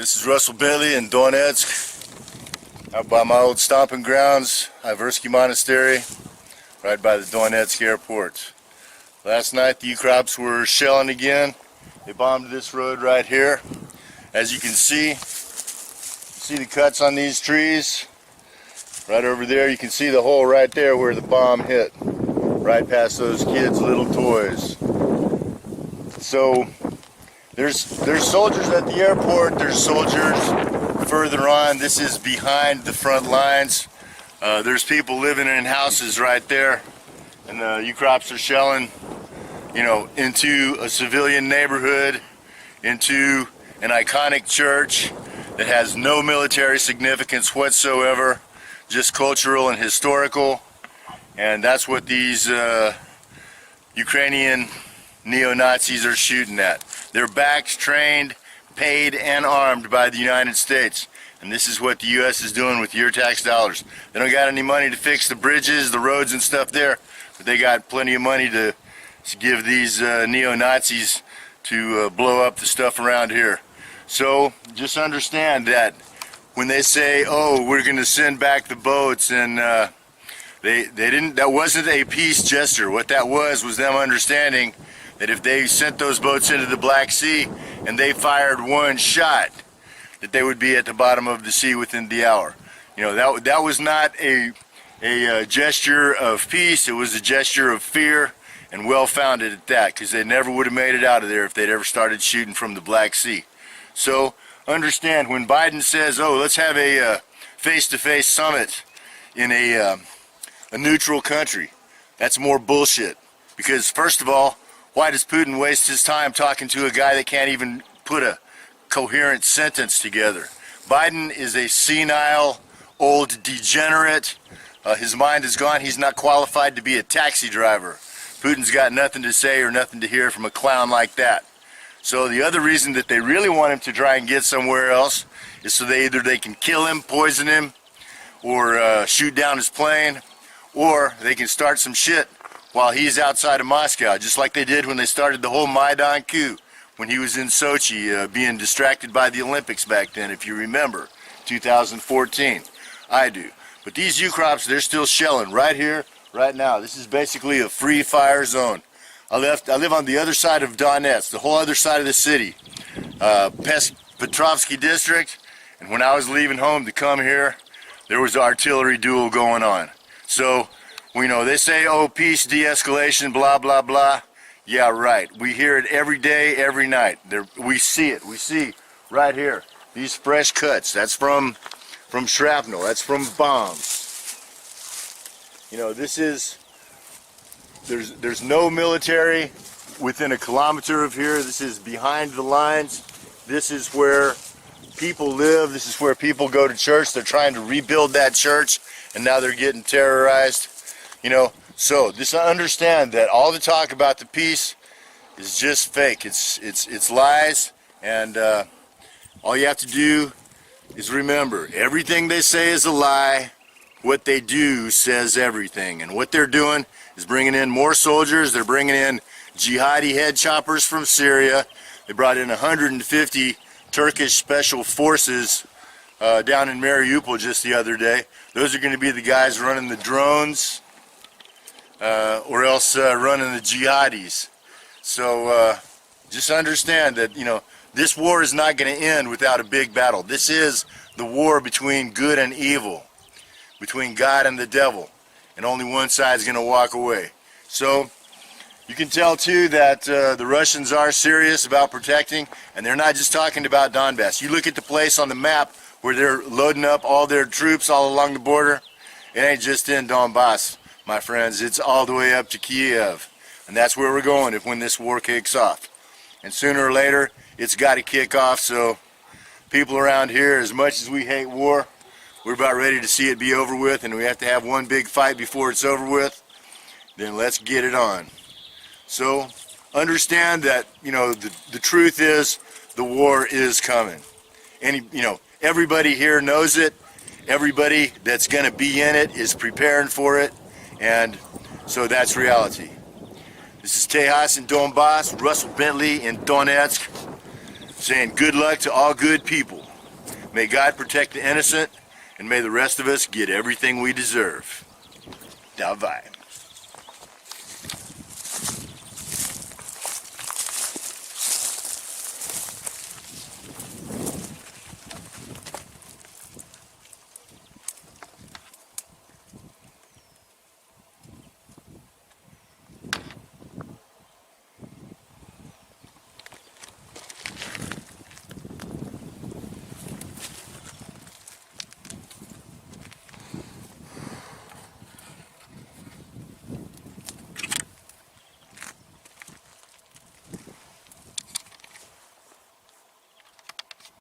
This is Russell Bentley in Donetsk, out by my old stomping grounds, Iversky Monastery, right by the Donetsk airport. Last night the Ukrops were shelling again. They bombed this road right here. As you can see the cuts on these trees. Right over there, you can see the hole right there where the bomb hit. Right past those kids' little toys. So there's soldiers at the airport, there's soldiers further on. This is behind the front lines. There's people living in houses right there, and the Ukrops are shelling, into a civilian neighborhood, into an iconic church that has no military significance whatsoever, just cultural and historical. And that's what these Ukrainian neo-Nazis are shooting at. They're backed, trained, paid, and armed by the United States. And this is what the U.S. is doing with your tax dollars. They don't got any money to fix the bridges, the roads and stuff there, but they got plenty of money to give these neo-Nazis to blow up the stuff around here. So just understand that when they say, oh, we're going to send back the boats, and they didn't, that wasn't a peace gesture. What that was them understanding that if they sent those boats into the Black Sea and they fired one shot, that they would be at the bottom of the sea within the hour. That was not a gesture of peace. It was a gesture of fear, and well-founded at that, because they never would have made it out of there if they'd ever started shooting from the Black Sea. So understand, when Biden says, oh, let's have a face-to-face summit in a neutral country, that's more bullshit. Because first of all, why does Putin waste his time talking to a guy that can't even put a coherent sentence together? Biden is a senile, old degenerate. His mind is gone. He's not qualified to be a taxi driver. Putin's got nothing to say or nothing to hear from a clown like that. So the other reason that they really want him to try and get somewhere else is so either they can kill him, poison him, or shoot down his plane, or they can start some shit while he's outside of Moscow, just like they did when they started the whole Maidan coup, when he was in Sochi being distracted by the Olympics back then, if you remember, 2014. I do. But these Ukrops, they're still shelling right here, right now. This is basically a free fire zone. I live on the other side of Donetsk, the whole other side of the city, Petrovsky district, and when I was leaving home to come here, there was an artillery duel going on. So, they say, oh, peace, de-escalation, blah, blah, blah. Yeah, right. We hear it every day, every night. We see it. We see right here, these fresh cuts. That's from shrapnel. That's from bombs. There's no military within a kilometer of here. This is behind the lines. This is where people live. This is where people go to church. They're trying to rebuild that church, and now they're getting terrorized. So just understand that all the talk about the peace is just fake. It's lies, and all you have to do is remember, everything they say is a lie. What they do says everything, and what they're doing is bringing in more soldiers. They're bringing in jihadi head choppers from Syria. They brought in 150 Turkish special forces down in Mariupol just the other day. Those are going to be the guys running the drones, or else running the jihadis. So just understand that this war is not going to end without a big battle. This is the war between good and evil, between God and the devil, and only one side is going to walk away. So you can tell too that the Russians are serious about protecting, and they're not just talking about Donbass. You look at the place on the map where they're loading up all their troops all along the border. It ain't just in Donbass, my friends. It's all the way up to Kiev, and that's where we're going when this war kicks off. And sooner or later, it's got to kick off. So people around here, as much as we hate war, we're about ready to see it be over with, and we have to have one big fight before it's over with. Then let's get it on. So understand that the truth is the war is coming. Everybody here knows it. Everybody that's going to be in it is preparing for it, and so that's reality. This is Tejas in Donbass, Russell Bentley in Donetsk, saying good luck to all good people. May God protect the innocent, and may the rest of us get everything we deserve. Davai.